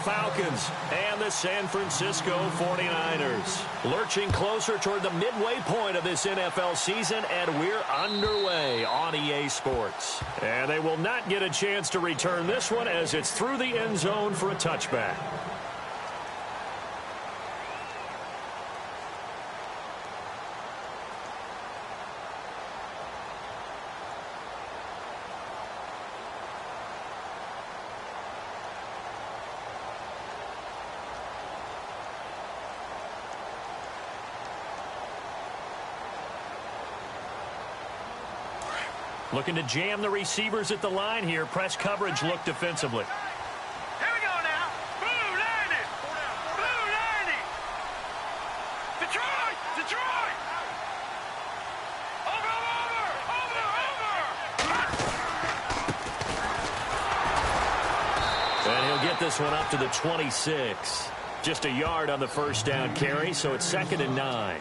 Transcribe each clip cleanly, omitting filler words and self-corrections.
Falcons and the San Francisco 49ers. Lurching closer toward the midway point of this NFL season, and we're underway on EA Sports. And they will not get a chance to return this one as it's through the end zone for a touchback. Looking to jam the receivers at the line here. Press coverage look defensively. Here we go now. Blue landing. Blue landing. Detroit. Detroit. Over. And he'll get this one up to the 26. Just a yard on the first down carry, so it's 2nd and 9.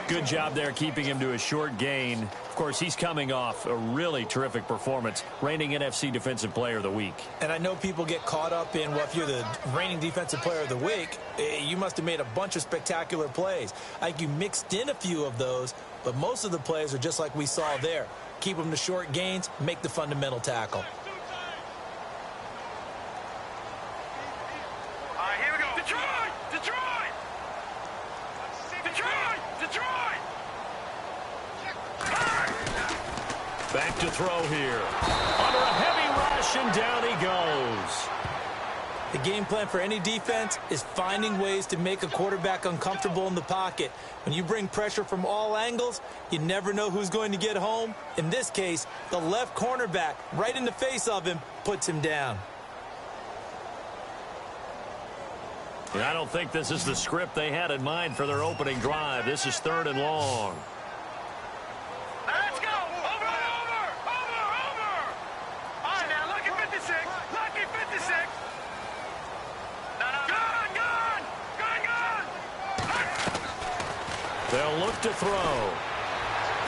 Good job there keeping him to a short gain. Of course, he's coming off a really terrific performance, reigning NFC Defensive Player of the Week. And I know people get caught up in, well, if you're the reigning Defensive Player of the Week, you must have made a bunch of spectacular plays. I think you mixed in a few of those, but most of the plays are just like we saw there. Keep them to short gains, make the fundamental tackle. All right, here we go. Detroit. Detroit. Detroit. Detroit. Back to throw here. Under a heavy rush, and down he goes. The game plan for any defense is finding ways to make a quarterback uncomfortable in the pocket. When you bring pressure from all angles, you never know who's going to get home. In this case, the left cornerback, right in the face of him, puts him down. And I don't think this is the script they had in mind for their opening drive. This is 3rd and long. Let's go. Over. All right, now, lucky 56. Lucky 56. No. Gone. They'll look to throw.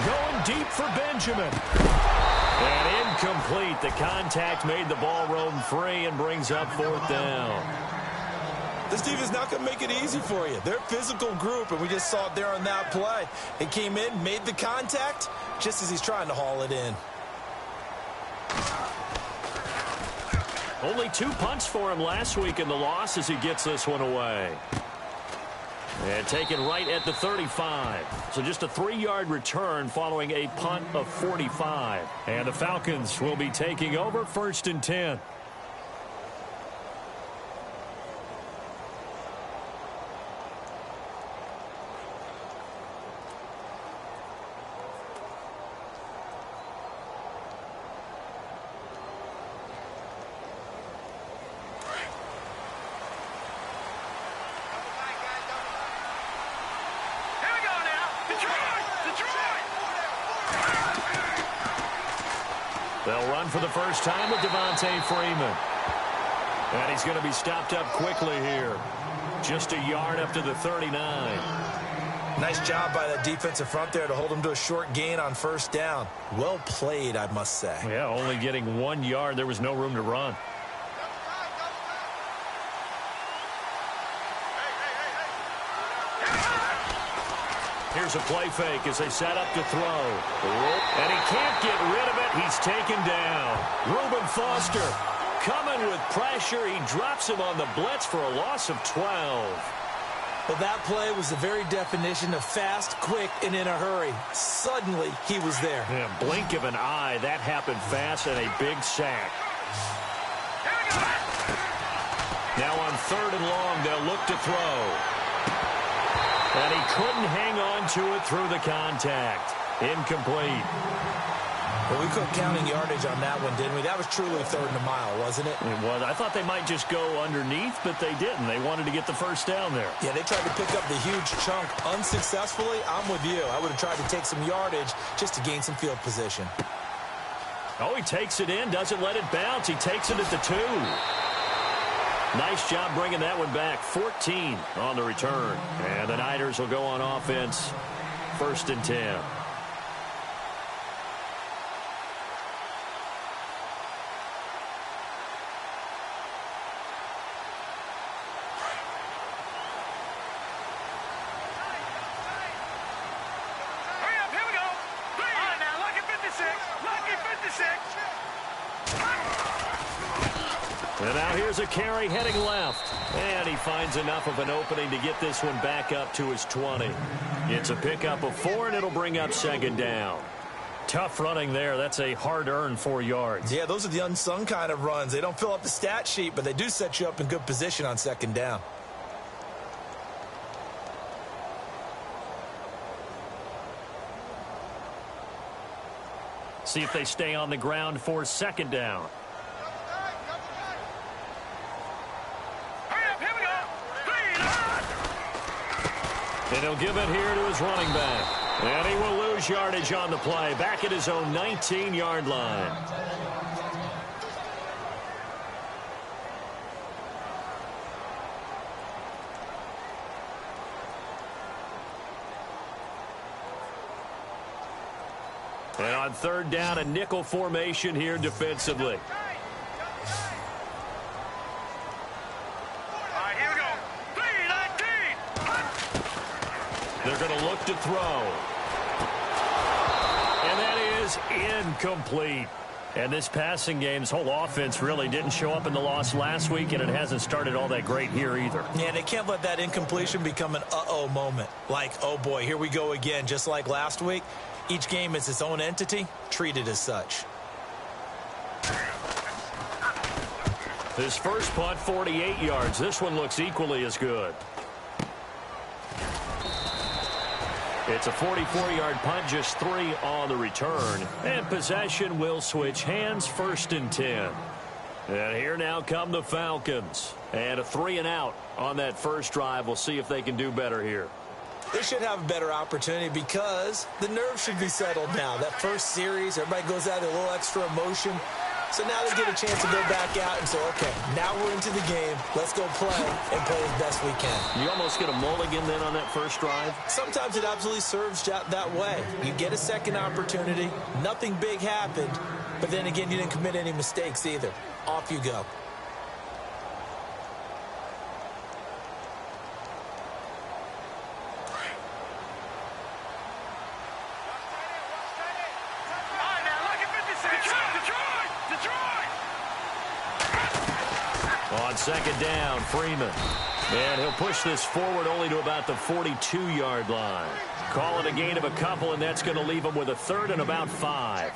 Going deep for Benjamin. And incomplete. The contact made the ball roam free and brings up 4th down. This team is not going to make it easy for you. They're a physical group, and we just saw it there on that play. They came in, made the contact, just as he's trying to haul it in. Only 2 punts for him last week in the loss as he gets this one away. And taken right at the 35. So just a 3-yard return following a punt of 45. And the Falcons will be taking over 1st and 10. They'll run for the first time with Devontae Freeman. And he's going to be stopped up quickly here. Just a yard up to the 39. Nice job by that defensive front there to hold him to a short gain on 1st down. Well played, I must say. Yeah, only getting 1 yard. There was no room to run. Here's a play fake as they set up to throw. And he can't get rid of it. He's taken down. Reuben Foster coming with pressure. He drops him on the blitz for a loss of 12. Well, that play was the very definition of fast, quick, and in a hurry. Suddenly, he was there. Yeah, blink of an eye. That happened fast and a big sack. Now on 3rd and long, they'll look to throw. And he couldn't hang on to it through the contact. Incomplete. Well, we couldn't count in yardage on that one, didn't we? That was truly 3rd and a mile, wasn't it? It was. I thought they might just go underneath, but they didn't. They wanted to get the first down there. Yeah, they tried to pick up the huge chunk unsuccessfully. I'm with you. I would have tried to take some yardage just to gain some field position. Oh, he takes it in, doesn't let it bounce. He takes it at the 2. Nice job bringing that one back. 14 on the return. And the Niners will go on offense. 1st and 10. And now here's a carry heading left. And he finds enough of an opening to get this one back up to his 20. It's a pickup of 4, and it'll bring up second down. Tough running there. That's a hard-earned 4 yards. Yeah, those are the unsung kind of runs. They don't fill up the stat sheet, but they do set you up in good position on second down. See if they stay on the ground for second down. And he'll give it here to his running back. And he will lose yardage on the play. Back at his own 19-yard line. And on third down, a nickel formation here defensively. They're going to look to throw. And that is incomplete. And this passing game's whole offense really didn't show up in the loss last week, and it hasn't started all that great here either. Yeah, they can't let that incompletion become an uh-oh moment. Like, oh boy, here we go again, just like last week. Each game is its own entity, treated as such. His first punt, 48 yards. This one looks equally as good. It's a 44-yard punt, just 3 on the return. And possession will switch hands, 1st and 10. And here now come the Falcons. And a 3-and-out on that first drive. We'll see if they can do better here. They should have a better opportunity because the nerves should be settled now. That first series, everybody goes out with a little extra emotion. So now they get a chance to go back out and say, okay, now we're into the game. Let's go play and play as best we can. You almost get a mulligan then on that first drive? Sometimes it absolutely serves that way. You get a second opportunity. Nothing big happened. But then again, you didn't commit any mistakes either. Off you go. On second down, Freeman. And he'll push this forward only to about the 42-yard line. Call it a gain of a couple, and that's going to leave him with a 3rd and about 5.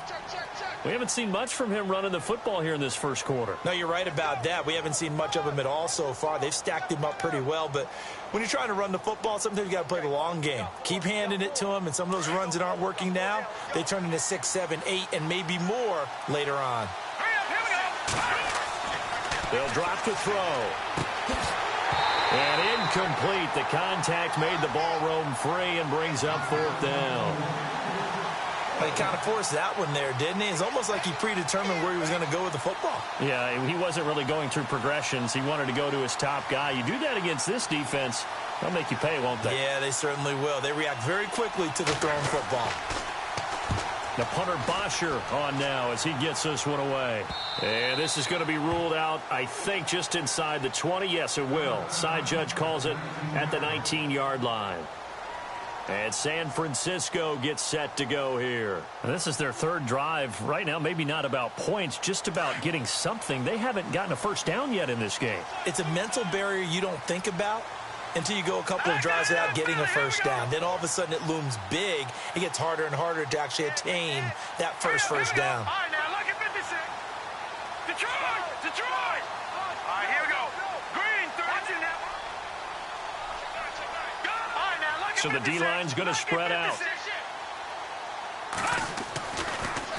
We haven't seen much from him running the football here in this first quarter. No, you're right about that. We haven't seen much of him at all so far. They've stacked him up pretty well, but when you're trying to run the football, sometimes you got to play the long game. Keep handing it to him, and some of those runs that aren't working now, they turn into 6, 7, 8, and maybe more later on. They'll drop to throw. And incomplete. The contact made the ball roam free and brings up 4th down. He kind of forced that one there, didn't he? It's almost like he predetermined where he was going to go with the football. Yeah, he wasn't really going through progressions. He wanted to go to his top guy. You do that against this defense, they'll make you pay, won't they? Yeah, they certainly will. They react very quickly to the thrown football. The punter Bosher on now as he gets this one away. And this is going to be ruled out, I think, just inside the 20. Yes, it will. Side judge calls it at the 19-yard line. And San Francisco gets set to go here. This is their 3rd drive right now. Maybe not about points, just about getting something. They haven't gotten a first down yet in this game. It's a mental barrier you don't think about until you go a couple of drives without getting a first down. Then all of a sudden it looms big. It gets harder and harder to actually attain that first down. All right, now, look at 56. Detroit! All right, here we go. Green, 32 now. All right, now, look at So the D-line's going to spread out.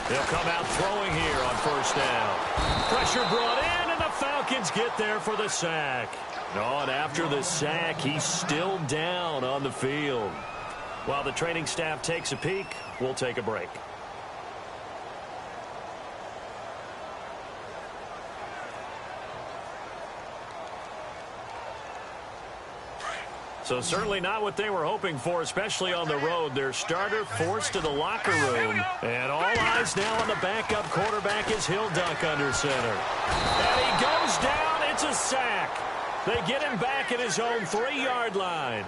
They'll come out throwing here on first down. Pressure brought in, and the Falcons get there for the sack. And after the sack, he's still down on the field. While the training staff takes a peek, we'll take a break. So certainly not what they were hoping for, especially on the road. Their starter forced to the locker room. And all eyes now on the backup quarterback as he'll dunk under center. And he goes down. It's a sack. They get him back at his own 3-yard line.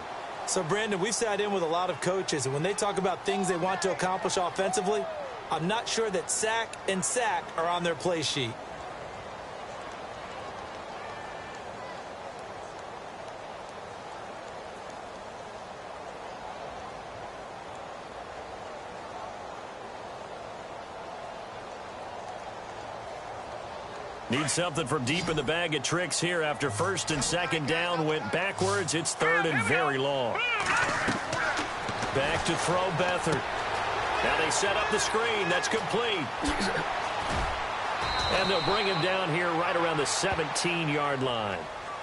So, Brandon, we've sat in with a lot of coaches, and when they talk about things they want to accomplish offensively, I'm not sure that sack and sack are on their play sheet. Need something from deep in the bag of tricks here after first and second down went backwards. It's third and very long. Back to throw Beathard. Now they set up the screen. That's complete. And they'll bring him down here right around the 17-yard line.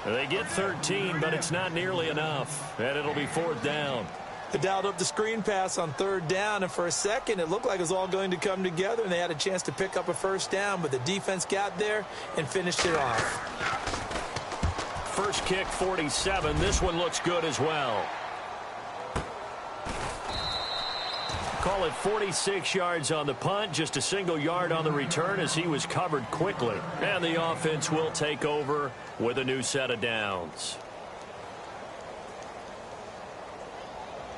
They get 13, but it's not nearly enough. And it'll be fourth down. They dialed up the screen pass on third down, and for a second it looked like it was all going to come together, and they had a chance to pick up a first down, but the defense got there and finished it off. First kick, 47. This one looks good as well. Call it 46 yards on the punt, just a single yard on the return as he was covered quickly. And the offense will take over with a new set of downs.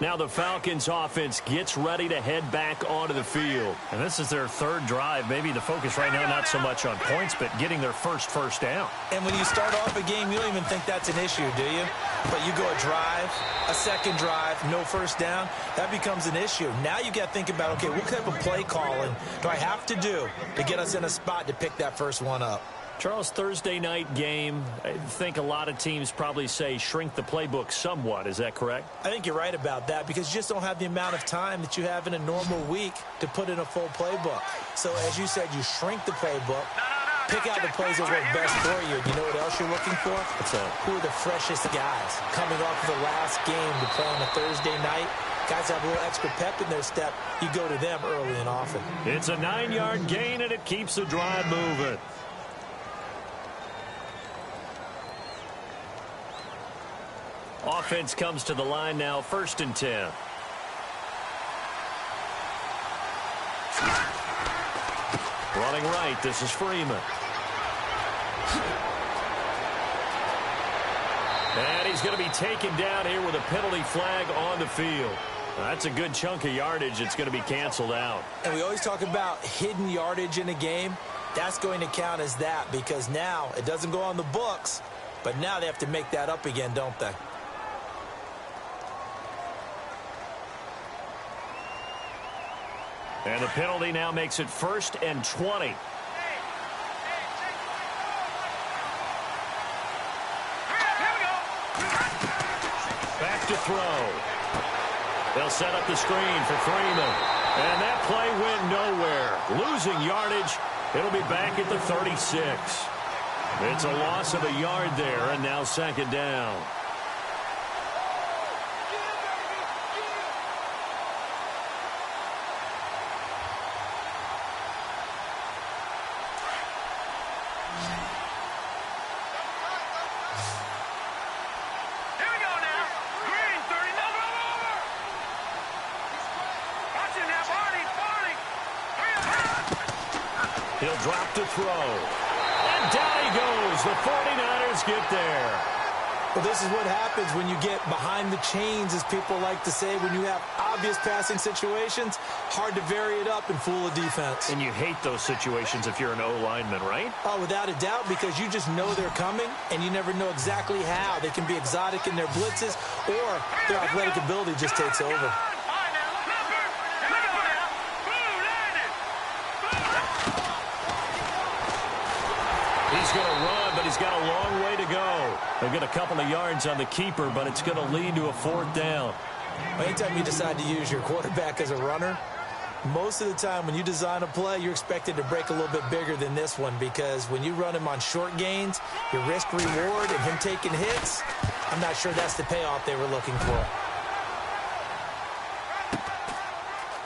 Now the Falcons offense gets ready to head back onto the field. And this is their third drive. Maybe the focus right now not so much on points, but getting their first down. And when you start off a game, you don't even think that's an issue, do you? But you go a drive, a second drive, no first down, that becomes an issue. Now you got to think about, okay, what type of play calling do I have to do to get us in a spot to pick that first one up? Charles, Thursday night game, I think a lot of teams probably say shrink the playbook somewhat. Is that correct? I think you're right about that because you just don't have the amount of time that you have in a normal week to put in a full playbook. So as you said, you shrink the playbook, pick out the plays that work best for you. You know what else you're looking for? What's that? Who are the freshest guys coming off of the last game to play on a Thursday night? Guys have a little extra pep in their step. You go to them early and often. It's a 9-yard gain, and it keeps the drive moving. Offense comes to the line now, 1st and 10. Running right, this is Freeman. And he's going to be taken down here with a penalty flag on the field. That's a good chunk of yardage. It's going to be canceled out. And we always talk about hidden yardage in a game. That's going to count as that because now it doesn't go on the books, but now they have to make that up again, don't they? And the penalty now makes it 1st and 20. Back to throw. They'll set up the screen for Freeman. And that play went nowhere. Losing yardage. It'll be back at the 36. It's a loss of a yard there, and now 2nd down. He'll drop to throw. And down he goes. The 49ers get there. Well, this is what happens when you get behind the chains, as people like to say. When you have obvious passing situations, hard to vary it up and fool a defense. And you hate those situations if you're an O-lineman, right? Oh, without a doubt, because you just know they're coming, and you never know exactly how. They can be exotic in their blitzes, or their athletic ability just takes over. He's going to run, but he's got a long way to go. They'll get a couple of yards on the keeper, but it's going to lead to a 4th down. Anytime you decide to use your quarterback as a runner, most of the time when you design a play, you're expected to break a little bit bigger than this one because when you run him on short gains, your risk-reward and him taking hits, I'm not sure that's the payoff they were looking for.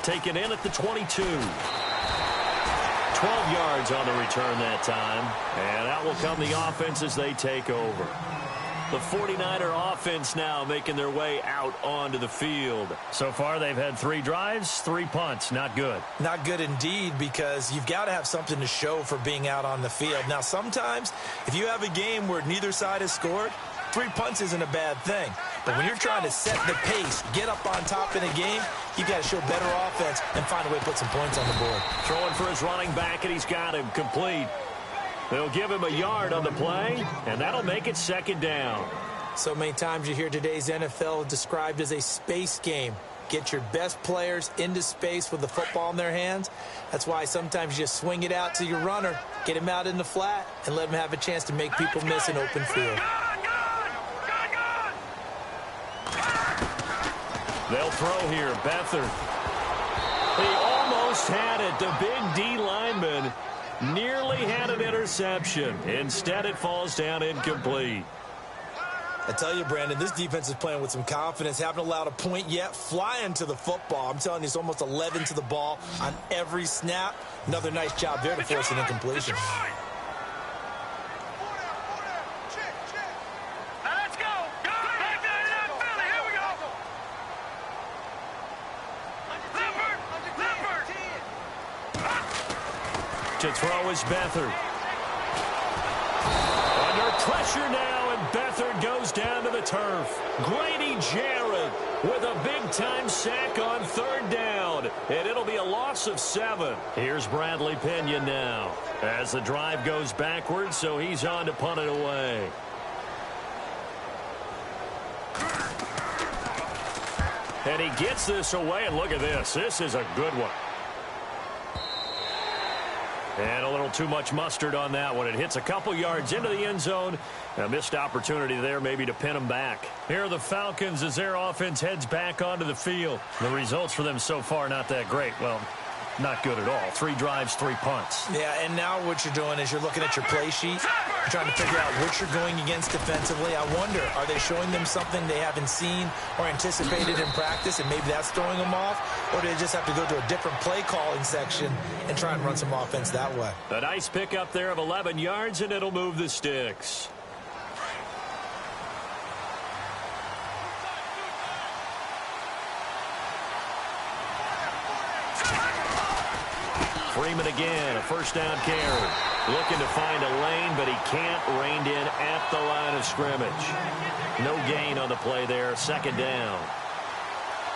Taken in at the 22. 12 yards on the return that time. And out will come the offense as they take over. The 49er offense now making their way out onto the field. So far, they've had 3 drives, 3 punts. Not good. Not good indeed, because you've got to have something to show for being out on the field. Now, sometimes, if you have a game where neither side has scored, 3 punts isn't a bad thing. But when you're trying to set the pace, get up on top in a game, you've got to show better offense and find a way to put some points on the board. Throwing for his running back, and he's got him complete. They'll give him a yard on the play, and that'll make it 2nd down. So many times you hear today's NFL described as a space game. Get your best players into space with the football in their hands. That's why sometimes you swing it out to your runner, Get him out in the flat and let him have a chance to make people miss an open field. They'll throw here. Beathard. He almost had it. The big D lineman nearly had an interception. Instead, it falls down incomplete. I tell you, Brandon, this defense is playing with some confidence. Haven't allowed a point yet. Flying to the football. I'm telling you, it's almost 11 to the ball on every snap. Another nice job there to force an incompletion. To throw is Beathard. Under pressure now, and Beathard goes down to the turf. Grady Jarrett with a big-time sack on third down, and it'll be a loss of 7. Here's Bradley Pinion now as the drive goes backwards, so he's on to punt it away. And he gets this away, and look at this. This is a good one. And a little too much mustard on that one. It hits a couple yards into the end zone. A missed opportunity there maybe to pin them back. Here are the Falcons as their offense heads back onto the field. The results for them so far not that great. Well, not good at all. 3 drives, 3 punts. Yeah, and now what you're doing is you're looking at your play sheet. You're trying to figure out what you're going against defensively. I wonder, are they showing them something they haven't seen or anticipated in practice, and maybe that's throwing them off? Or do they just have to go to a different play calling section and try and run some offense that way? A nice pickup there of 11 yards, and it'll move the sticks. Freeman again, a first down carry. Looking to find a lane, but he can't. Reined in at the line of scrimmage. No gain on the play there, second down.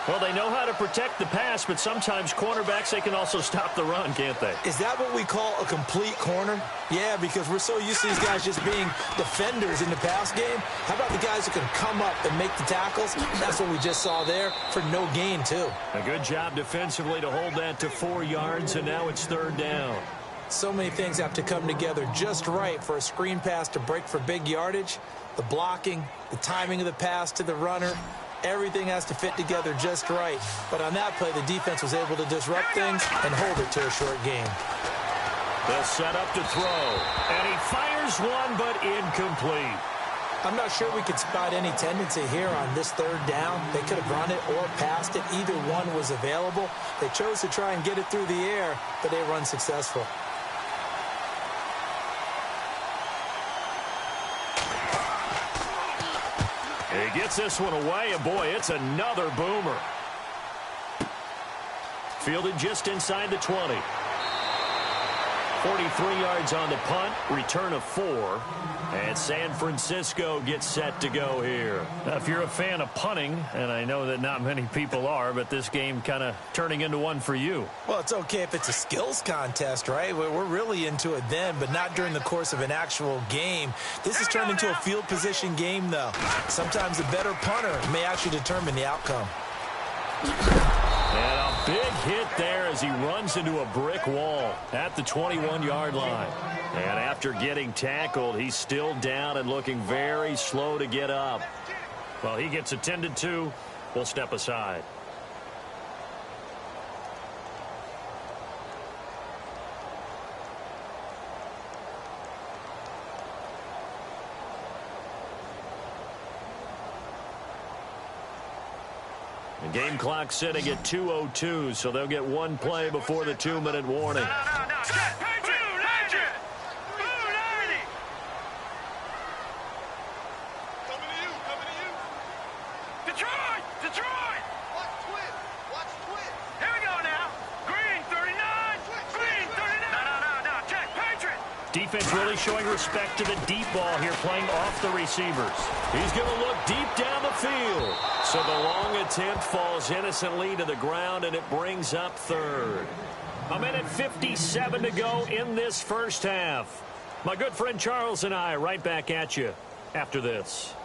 Well, they know how to protect the pass, but sometimes cornerbacks, they can also stop the run, can't they? Is that what we call a complete corner? Yeah, because we're so used to these guys just being defenders in the pass game. How about the guys who can come up and make the tackles? That's what we just saw there for no gain, too. A good job defensively to hold that to 4 yards, and now it's third down. So many things have to come together just right for a screen pass to break for big yardage. The blocking, the timing of the pass to the runner. Everything has to fit together just right. But on that play, the defense was able to disrupt things and hold it to a short game. They'll set up to throw. And he fires one, but incomplete. I'm not sure we could spot any tendency here on this third down. They could have run it or passed it. Either one was available. They chose to try and get it through the air, but they run successful. He gets this one away, and boy, it's another boomer. Fielded just inside the 20. 43 yards on the punt, return of 4. And San Francisco gets set to go here. Now, if you're a fan of punting, and I know that not many people are, but this game kind of turning into one for you. Well, it's okay if it's a skills contest, right? We're really into it then, but not during the course of an actual game. This has turned into a field position game, though. Sometimes the better punter may actually determine the outcome. And a big hit there as he runs into a brick wall at the 21-yard line. And after getting tackled, he's still down and looking very slow to get up. Well, he gets attended to. We'll step aside. The game clock sitting at 2:02, so they'll get one play before the 2-minute warning. Defense really showing respect to the deep ball here, playing off the receivers. He's going to look deep down the field. So the long attempt falls innocently to the ground, and it brings up third. 1:57 to go in this first half. My good friend Charles and I right back at you after this.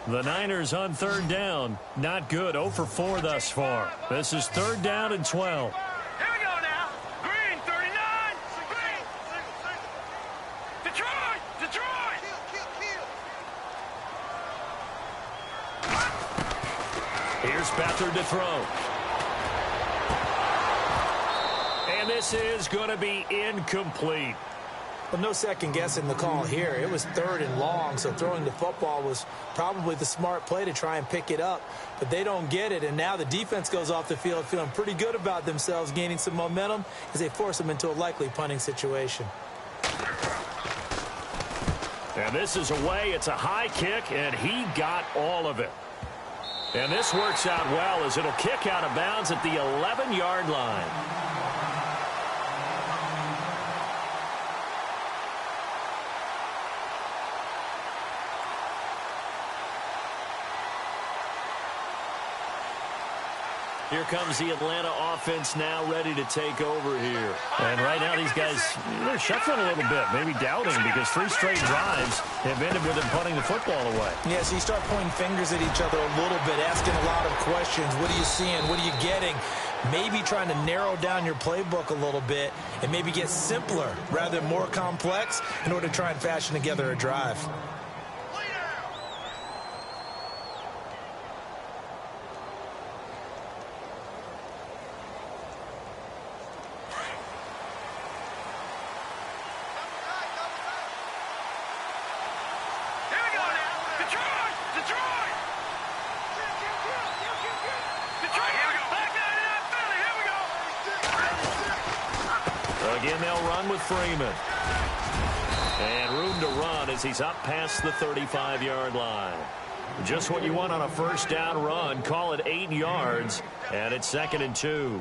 The Niners on third down. Not good. 0 for 4 thus far. This is third down and 12. Here we go now. Green, 39. Green. Detroit. Detroit. Here's Beathard to throw. And this is going to be incomplete. Well, no second guessing the call here. It was third and long, so throwing the football was probably the smart play to try and pick it up. But they don't get it, and now the defense goes off the field feeling pretty good about themselves, gaining some momentum as they force them into a likely punting situation. And this is away. It's a high kick, and he got all of it. And this works out well as it'll kick out of bounds at the 11-yard line. Here comes the Atlanta offense now ready to take over here. And right now these guys, they're shuffling a little bit, maybe doubting, because 3 straight drives have ended with them punting the football away. Yeah, so you start pointing fingers at each other a little bit, asking a lot of questions. What are you seeing? What are you getting? Maybe trying to narrow down your playbook a little bit and maybe get simpler rather than more complex in order to try and fashion together a drive. Again, they'll run with Freeman. And room to run as he's up past the 35-yard line. Just what you want on a first down run. Call it 8 yards, and it's 2nd and 2.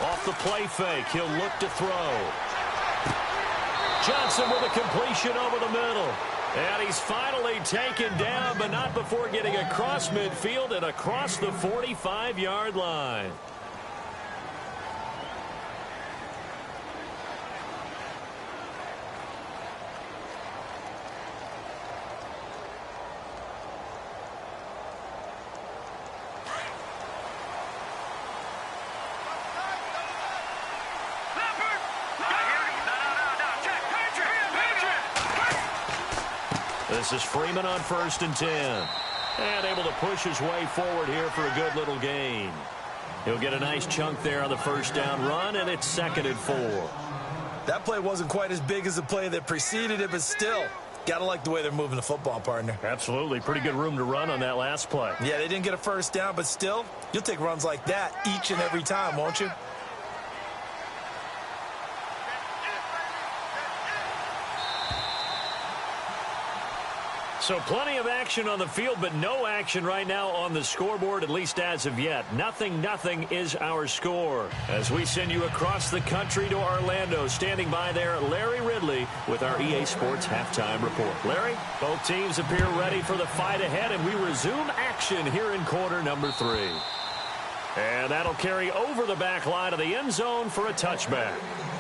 Off the play fake, he'll look to throw. Johnson with a completion over the middle. And he's finally taken down, but not before getting across midfield and across the 45-yard line. This is Freeman on 1st and 10. And able to push his way forward here for a good little gain. He'll get a nice chunk there on the first down run, and it's 2nd and 4. That play wasn't quite as big as the play that preceded it, but still, gotta like the way they're moving the football, partner. Absolutely. Pretty good room to run on that last play. Yeah, they didn't get a first down, but still, you'll take runs like that each and every time, won't you? So plenty of action on the field, but no action right now on the scoreboard, at least as of yet. 0-0 is our score. As we send you across the country to Orlando, standing by there, Larry Ridley with our EA Sports Halftime Report. Larry, both teams appear ready for the fight ahead, and we resume action here in quarter number 3. And that'll carry over the back line of the end zone for a touchback.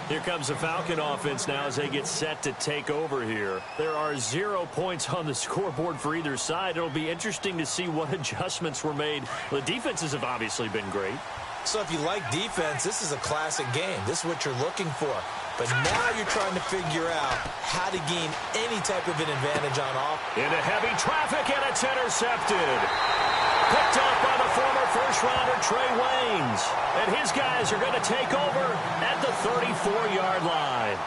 Here comes the Falcon offense now as they get set to take over here. There are 0 points on the scoreboard for either side. It'll be interesting to see what adjustments were made. The defenses have obviously been great. So if you like defense, this is a classic game. This is what you're looking for. But now you're trying to figure out how to gain any type of an advantage on offense. Into heavy traffic, and it's intercepted. Picked up by the former first-rounder Trey Waynes. And his guys are going to take over at the 34-yard line.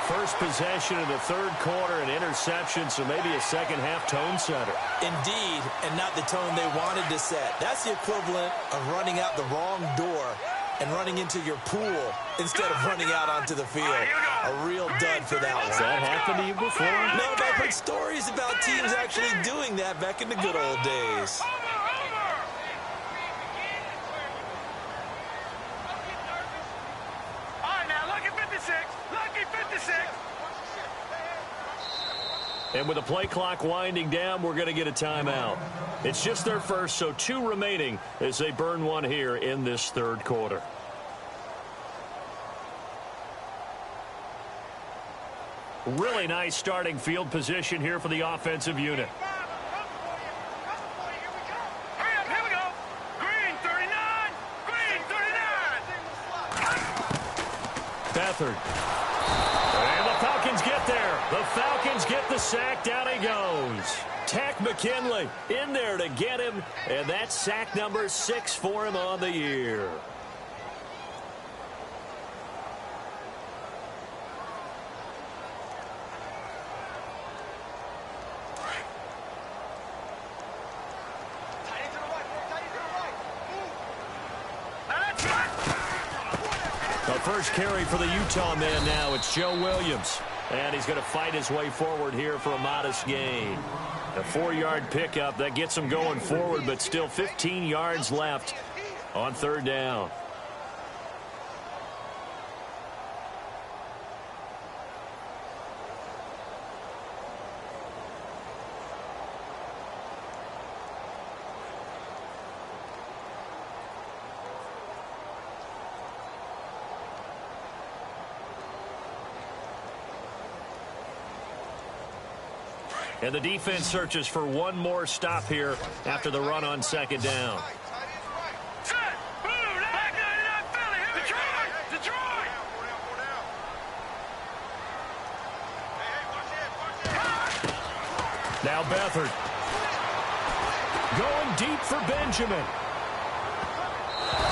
First possession in the third quarter, an interception, so maybe a second-half tone setter. Indeed, and not the tone they wanted to set. That's the equivalent of running out the wrong door and running into your pool instead of running out onto the field. A real dud for that one. Has that happened to you before? No, but I've heard stories about teams actually doing that back in the good old days. All right, now look at And with the play clock winding down, we're going to get a timeout. It's just their first, so 2 remaining as they burn one here in this third quarter. Really nice starting field position here for the offensive unit. Here we go. Green 39. Green 39. Beathard. And the Falcons get there. The Falcons get the sack. Down he goes. Tack McKinley in there to get him. And that's sack number 6 for him on the year. First carry for the Utah man now. It's Joe Williams. And he's going to fight his way forward here for a modest gain. A 4-yard pickup. That gets him going forward, but still 15 yards left on third down. And the defense searches for one more stop here after the run on second down. Set. Boom. Back 99 Philly. Detroit. Detroit. Now Beathard. Going deep for Benjamin.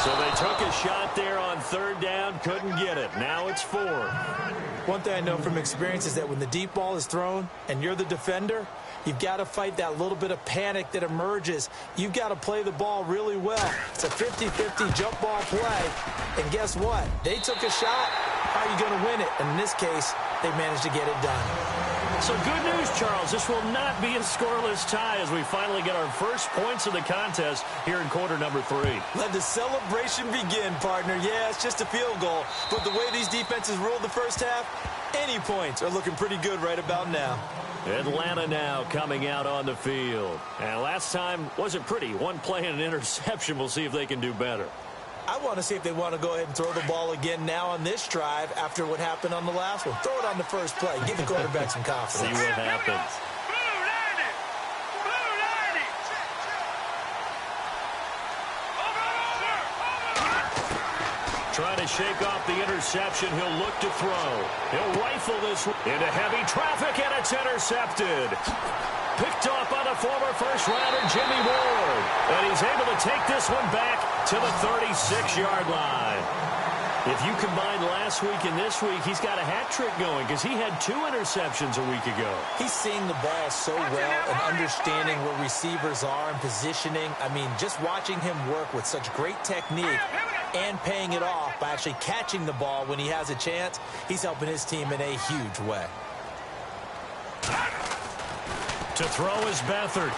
So they took a shot there on third down, couldn't get it. Now it's 4. One thing I know from experience is that when the deep ball is thrown and you're the defender, you've got to fight that little bit of panic that emerges. You've got to play the ball really well. It's a 50-50 jump ball play. And guess what? They took a shot. How are you going to win it? And in this case, they managed to get it done. So good news, Charles. This will not be a scoreless tie as we finally get our first points of the contest here in quarter number 3. Let the celebration begin, partner. Yeah, it's just a field goal. But the way these defenses ruled the first half, any points are looking pretty good right about now. Atlanta now coming out on the field. And last time wasn't pretty. One play and an interception. We'll see if they can do better. I want to see if they want to go ahead and throw the ball again now on this drive after what happened on the last one. Throw it on the first play. Give the quarterback some confidence. See what happens. Blue 90. Blue 90. Trying to shake off the interception. He'll look to throw. He'll rifle this into heavy traffic, and it's intercepted. Picked off by the former first-rounder Jimmy Ward. And he's able to take this one back to the 36-yard line. If you combine last week and this week, he's got a hat trick going because he had 2 interceptions a week ago. He's seeing the ball so well and understanding where receivers are and positioning. I mean, just watching him work with such great technique and paying it off by actually catching the ball when he has a chance, he's helping his team in a huge way. To throw is Beathard.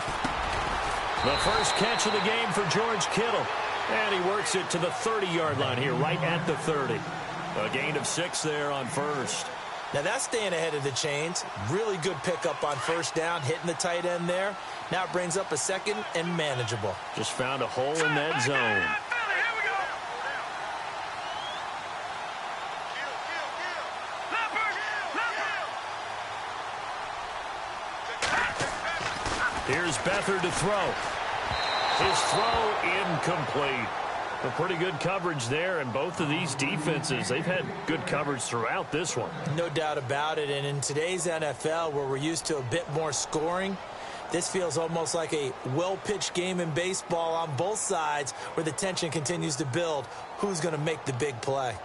The first catch of the game for George Kittle. And he works it to the 30-yard line here, right at the 30. A gain of 6 there on first. Now that's staying ahead of the chains. Really good pickup on first down, hitting the tight end there. Now it brings up a second and manageable. Just found a hole in that zone. Here's Beathard to throw. His throw incomplete. A pretty good coverage there, and both of these defenses, they've had good coverage throughout this one. No doubt about it, and in today's NFL, where we're used to a bit more scoring, this feels almost like a well-pitched game in baseball on both sides where the tension continues to build. Who's going to make the big play?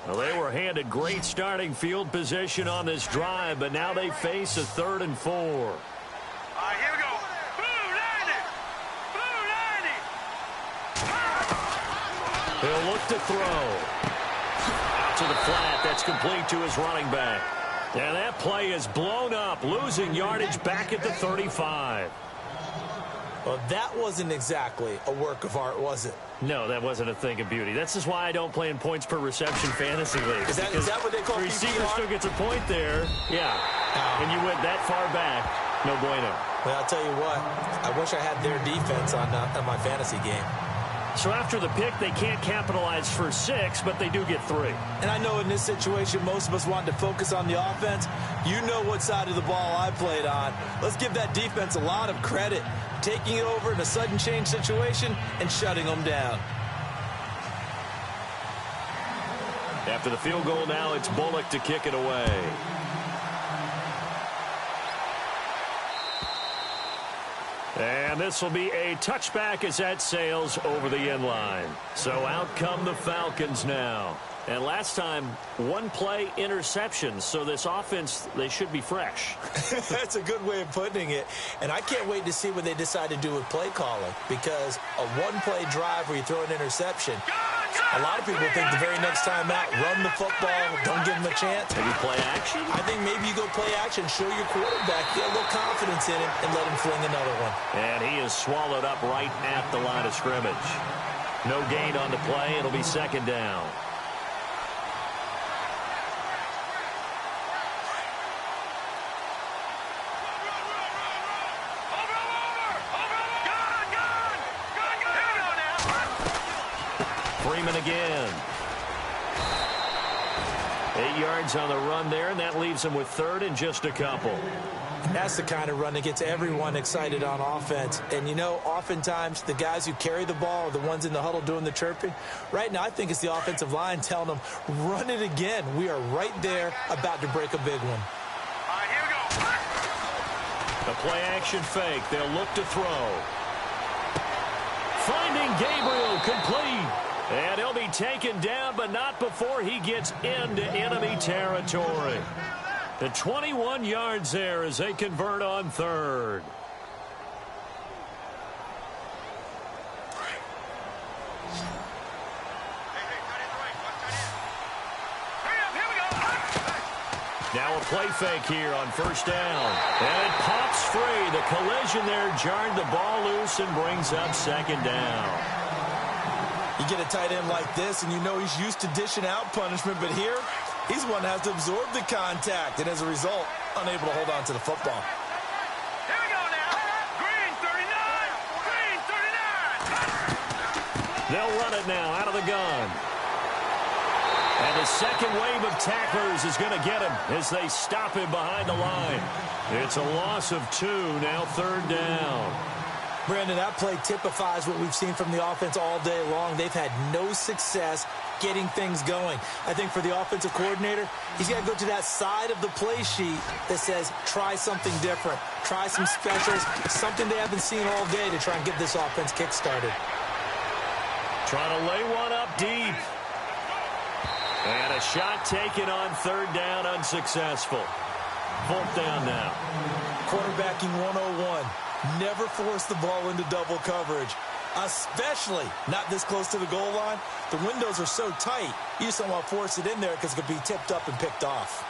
Well, they were handed great starting field position on this drive, but now they face a 3rd and 4. All right, here we go. Blue 90. Blue 90. He'll look to throw. Out to the flat. That's complete to his running back. And that play is blown up, losing yardage back at the 35. Well, that wasn't exactly a work of art, was it? No, that wasn't a thing of beauty. This is why I don't play in points per reception fantasy leagues. Is that what they call the receiver PPR? still gets a point there. Yeah. And you went that far back. No bueno. Well, I'll tell you what. I wish I had their defense on my fantasy game. So after the pick, they can't capitalize for 6, but they do get 3. And I know in this situation, most of us wanted to focus on the offense. You know what side of the ball I played on. Let's give that defense a lot of credit, taking it over in a sudden change situation and shutting them down. After the field goal now, it's Bullock to kick it away. And this will be a touchback as that sails over the end line. So out come the Falcons now. And last time, one play interception. So this offense, they should be fresh. That's a good way of putting it. And I can't wait to see what they decide to do with play calling. Because a one-play drive where you throw an interception, a lot of people think the very next time out, run the football, don't give them a chance. Maybe play action? I think maybe you go play action, show your quarterback, get a little confidence in him, and let him fling another one. And he is swallowed up right at the line of scrimmage. No gain on the play. It'll be second down. Freeman again. 8 yards on the run there, and that leaves him with third and just a couple. That's the kind of run that gets everyone excited on offense. And, you know, oftentimes the guys who carry the ball are the ones in the huddle doing the chirping. Right now, I think it's the offensive line telling them, run it again. We are right there about to break a big one. All right, here we go. The play-action fake. They'll look to throw. Finding Gabriel complete. And he'll be taken down, but not before he gets into enemy territory. The 21 yards there as they convert on third. Now a play fake here on first down. And it pops free. The collision there jarred the ball loose and brings up second down. You get a tight end like this, and you know he's used to dishing out punishment, but here, he's the one that has to absorb the contact, and as a result, unable to hold on to the football. Here we go now. Green 39. Green 39. They'll run it now out of the gun. And the second wave of tacklers is going to get him as they stop him behind the line. It's a loss of 2, now third down. Brandon, that play typifies what we've seen from the offense all day long. They've had no success getting things going. I think for the offensive coordinator, he's got to go to that side of the play sheet that says, try something different. Try some specials, something they haven't seen all day to try and get this offense kick-started. Trying to lay one up deep. And a shot taken on third down, unsuccessful. Fourth down now. Quarterbacking 101. Never force the ball into double coverage, especially not this close to the goal line. The windows are so tight, you just don't want to force it in there because it could be tipped up and picked off.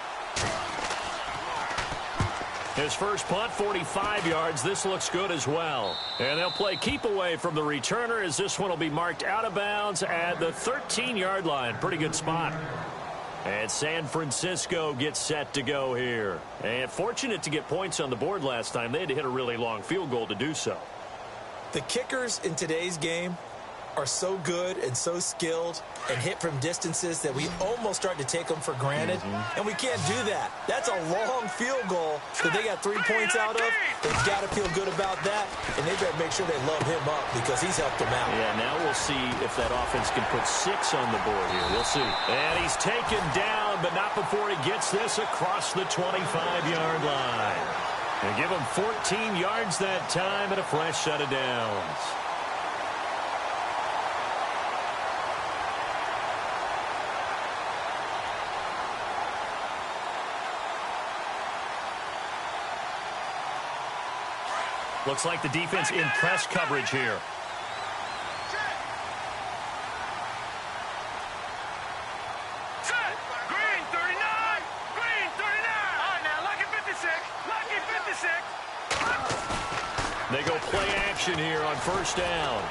His first punt, 45 yards. This looks good as well. And they'll play keep away from the returner as this one will be marked out of bounds at the 13-yard line. Pretty good spot. And San Francisco gets set to go here. And fortunate to get points on the board last time. They had to hit a really long field goal to do so. The kickers in today's game are so good and so skilled and hit from distances that we almost start to take them for granted. And we can't do that. That's a long field goal that they got 3 points out of. They've got to feel good about that, and they better make sure they love him up because he's helped them out. Yeah, now we'll see if that offense can put 6 on the board here. We'll see. And he's taken down, but not before he gets this across the 25-yard line. And give him 14 yards that time and a fresh set of downs. Looks like the defense in press coverage here. Set. Green 39. Green 39. All right, now, lucky 56. Lucky 56. They go play action here on first down.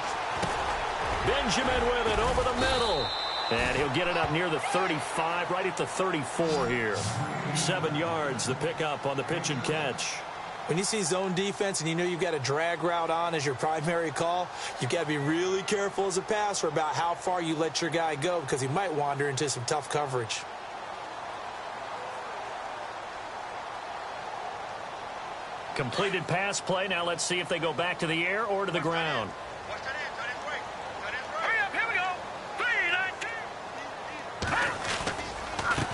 Benjamin with it over the middle. And he'll get it up near the 35, right at the 34 here. 7 yards, the pickup on the pitch and catch. When you see zone defense and you know you've got a drag route on as your primary call, you've got to be really careful as a passer about how far you let your guy go because he might wander into some tough coverage. Completed pass play. Now let's see if they go back to the air or to the ground. Hurry up, here we go. 3,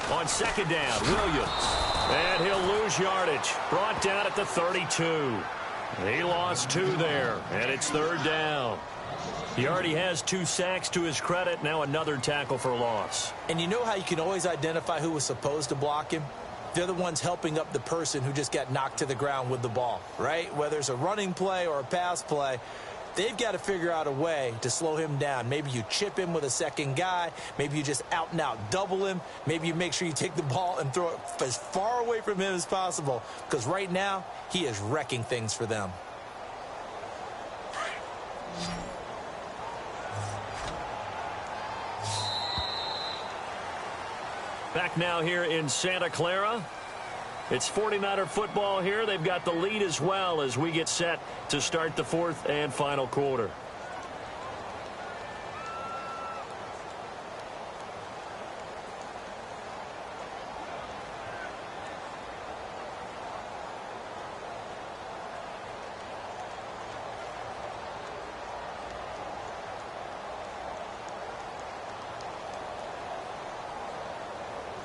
19. On second down, Williams. And he'll lose yardage. Brought down at the 32. He lost 2 there, and it's third down. He already has 2 sacks to his credit. Now another tackle for loss. And you know how you can always identify who was supposed to block him? They're the ones helping up the person who just got knocked to the ground with the ball, right? Whether it's a running play or a pass play, they've got to figure out a way to slow him down. Maybe you chip him with a second guy. Maybe you just out and out double him. Maybe you make sure you take the ball and throw it as far away from him as possible because right now he is wrecking things for them. Back now here in Santa Clara. It's 49er football here. They've got the lead as well as we get set to start the 4th and final quarter.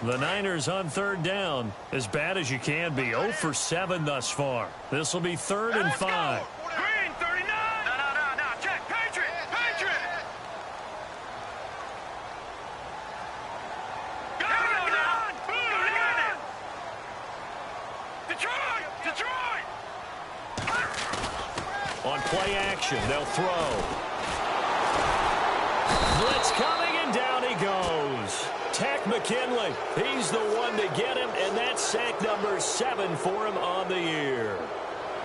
The Niners on third down, as bad as you can be. 0 for 7 thus far. This will be 3rd and 5. Green, 39. No. Check. Patriot. Go now. Boom. Detroit. On play action, they'll throw. Blitz coming, and down he goes. Tech McKinley, he's the one to get him, and that's sack number 7 for him on the year.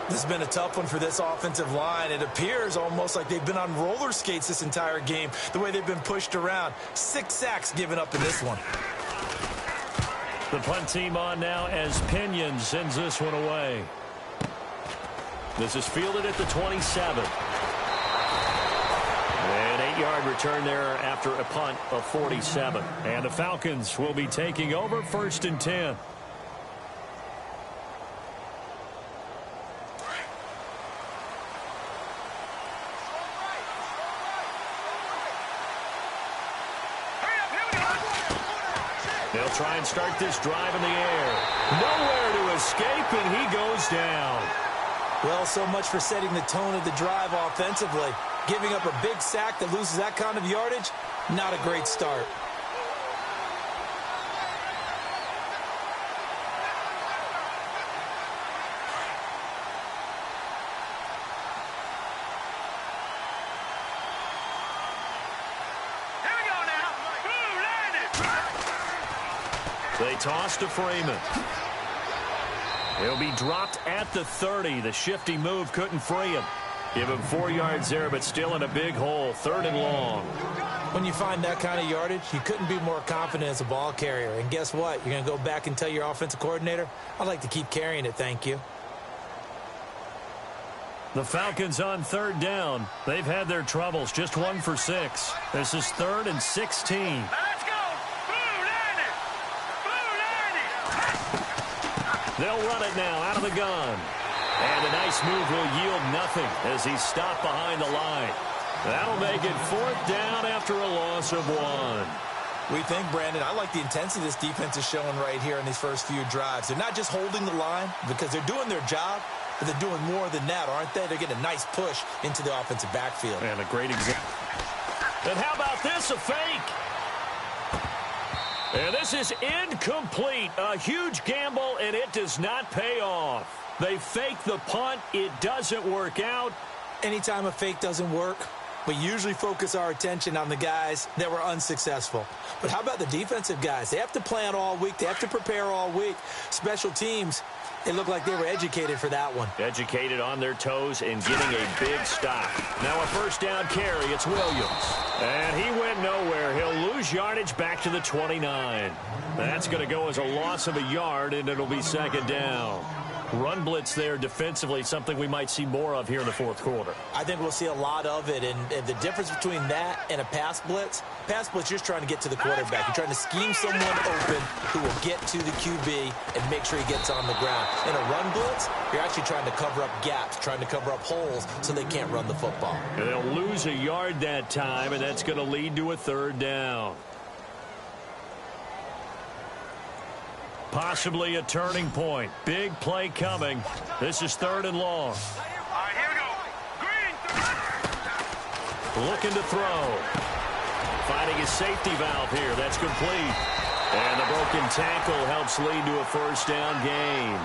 This has been a tough one for this offensive line. It appears almost like they've been on roller skates this entire game, the way they've been pushed around. 6 sacks given up in this one. The punt team on now as Pinion sends this one away. This is fielded at the 27. An 8-yard return there after a punt of 47. And the Falcons will be taking over 1st and 10. They'll try and start this drive in the air. Nowhere to escape, and he goes down. Well, so much for setting the tone of the drive offensively. Giving up a big sack that loses that kind of yardage, not a great start. Here we go now. Boom, landed. They toss to Freeman. He'll be dropped at the 30. The shifty move couldn't free him. Give him 4 yards there, but still in a big hole. 3rd and long. When you find that kind of yardage, you couldn't be more confident as a ball carrier. And guess what? You're going to go back and tell your offensive coordinator, I'd like to keep carrying it, thank you. The Falcons on 3rd down. They've had their troubles. Just 1 for 6. This is 3rd and 16. Now let's go. Boom, landed. They'll run it now out of the gun. And a nice move will yield nothing as he's stopped behind the line. That'll make it 4th down after a loss of 1. We think, Brandon, I like the intensity this defense is showing right here in these first few drives. They're not just holding the line because they're doing their job, but they're doing more than that, aren't they? They're getting a nice push into the offensive backfield. And a great example. And how about this, a fake? And this is incomplete. A huge gamble, and it does not pay off. They fake the punt. It doesn't work out. Anytime a fake doesn't work, We usually focus our attention on the guys that were unsuccessful. But how about the defensive guys? They have to plan all week. They have to prepare all week. Special teams, it looked like they were educated for that one. Educated on their toes and getting a big stop. Now a first down carry. It's Williams. And he went nowhere. He'll lose yardage back to the 29. That's going to go as a loss of a yard, and it'll be second down. Run blitz there defensively, something we might see more of here in the fourth quarter. I think we'll see a lot of it, and the difference between that and a pass blitz, you're just trying to get to the quarterback. You're trying to scheme someone open who will get to the QB and make sure he gets on the ground. In a run blitz, you're actually trying to cover up gaps, trying to cover up holes so they can't run the football. And they'll lose a yard that time, and that's going to lead to a third down. Possibly a turning point. Big play coming. This is third and long. All right, here we go. Green. Looking to throw. Finding his safety valve here. That's complete. And the broken tackle helps lead to a first down gain.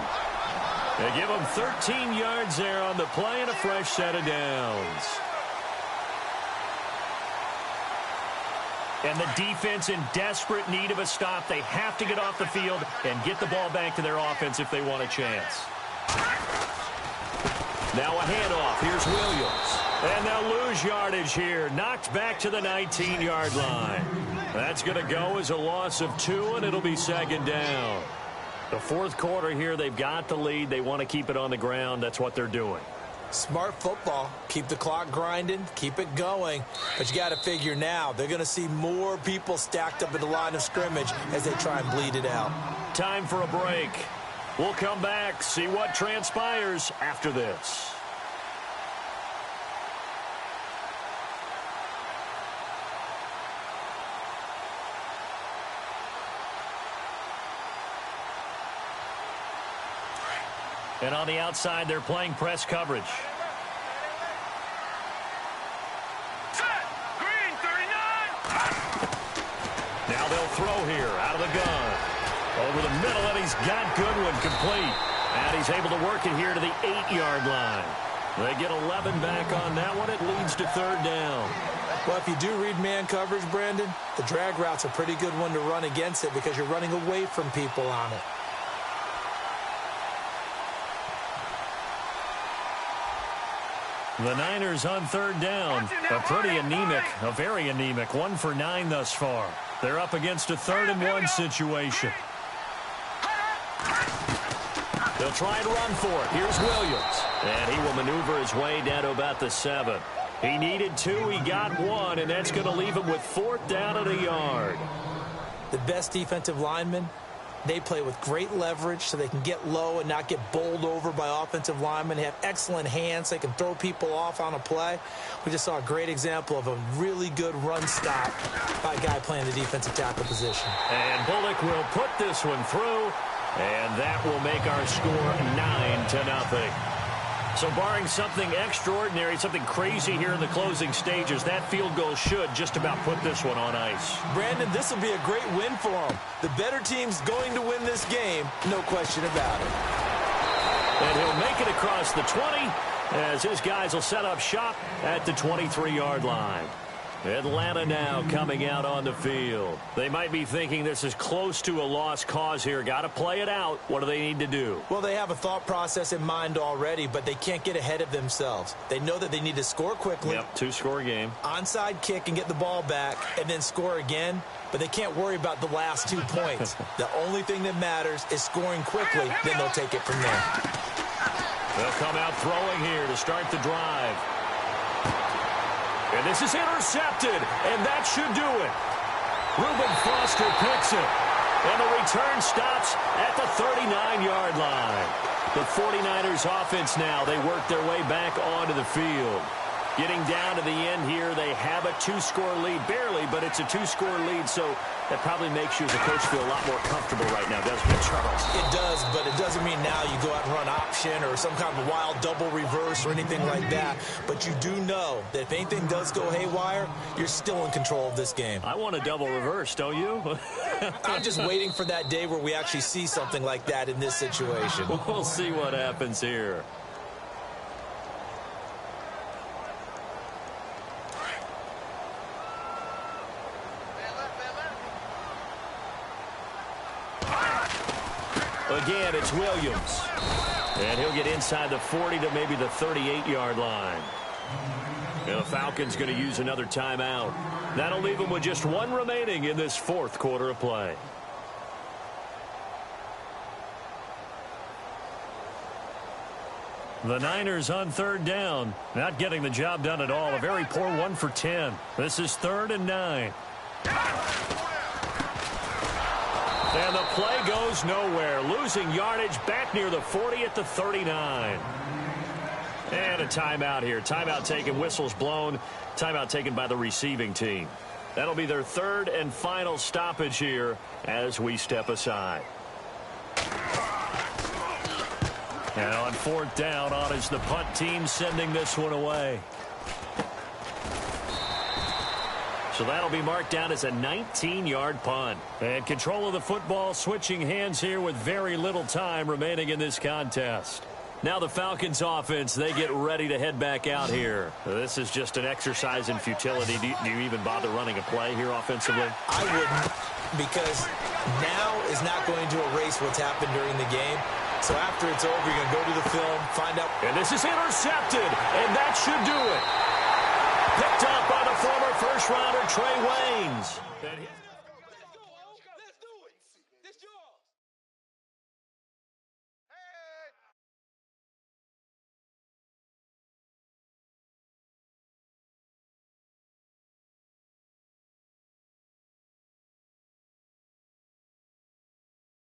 They give him 13 yards there on the play and a fresh set of downs. And the defense in desperate need of a stop. They have to get off the field and get the ball back to their offense if they want a chance. Now a handoff. Here's Williams. And they'll lose yardage here. Knocked back to the 19-yard line. That's going to go as a loss of 2, and it'll be second down. The fourth quarter here, they've got the lead. They want to keep it on the ground. That's what they're doing. Smart football. Keep the clock grinding. Keep it going. But you got to figure now, they're going to see more people stacked up at the line of scrimmage as they try and bleed it out. Time for a break. We'll come back, see what transpires after this. And on the outside, they're playing press coverage. Set. Green, 39. Now they'll throw here out of the gun. Over the middle, and he's got Goodwin complete. And he's able to work it here to the 8-yard line. They get 11 back on that one. It leads to third down. Well, if you do read man coverage, Brandon, the drag route's a pretty good one to run against it because you're running away from people on it. The Niners on third down. A pretty anemic, a very anemic 1 for 9 thus far. They're up against a 3rd-and-1 situation. They'll try and run for it. Here's Williams. And he will maneuver his way down to about the 7. He needed 2. He got 1, and that's going to leave him with 4th down at a yard. The best defensive linemen, they play with great leverage so they can get low and not get bowled over by offensive linemen. They have excellent hands. They can throw people off on a play. We just saw a great example of a really good run stop by a guy playing the defensive tackle position. And Bullock will put this one through, and that will make our score 9-0. So barring something extraordinary, something crazy here in the closing stages, that field goal should just about put this one on ice. Brandon, this will be a great win for them. The better team's going to win this game, no question about it. And he'll make it across the 20 as his guys will set up shop at the 23-yard line. Atlanta now coming out on the field. They might be thinking this is close to a lost cause here. Got to play it out. What do they need to do? Well, they have a thought process in mind already, but they can't get ahead of themselves. They know that they need to score quickly. Yep, 2-score game. Onside kick and get the ball back and then score again, but they can't worry about the last 2 points. The only thing that matters is scoring quickly, then they'll take it from there. They'll come out throwing here to start the drive. And this is intercepted, and that should do it. Reuben Foster picks it, and the return stops at the 39-yard line. The 49ers offense now, they work their way back onto the field. Getting down to the end here, they have a 2-score lead. Barely, but it's a 2-score lead, so that probably makes you as a coach feel a lot more comfortable right now, doesn't it, Charles? It does, but it doesn't mean now you go out and run option or some kind of wild double reverse or anything like that. But you do know that if anything does go haywire, you're still in control of this game. I want a double reverse, don't you? I'm just waiting for that day where we actually see something like that in this situation. We'll see what happens here. Again, it's Williams. And he'll get inside the 40 to maybe the 38-yard line. And the Falcons going to use another timeout. That'll leave them with just one remaining in this fourth quarter of play. The Niners on third down. Not getting the job done at all. A very poor 1 for 10. This is 3rd and 9. And the play goes nowhere. Losing yardage back near the 40 at the 39. And a timeout here. Timeout taken, whistles blown. Timeout taken by the receiving team. That'll be their third and final stoppage here as we step aside. And on 4th down, on is the punt team sending this one away. So that'll be marked down as a 19-yard punt. And control of the football switching hands here with very little time remaining in this contest. Now the Falcons offense, they get ready to head back out here. This is just an exercise in futility. Do you even bother running a play here offensively? I wouldn't, because now is not going to erase what's happened during the game. So after it's over, you're going to go to the film, find out. And this is intercepted, and that should do it. Picked up by the former first-rounder Trey Waynes.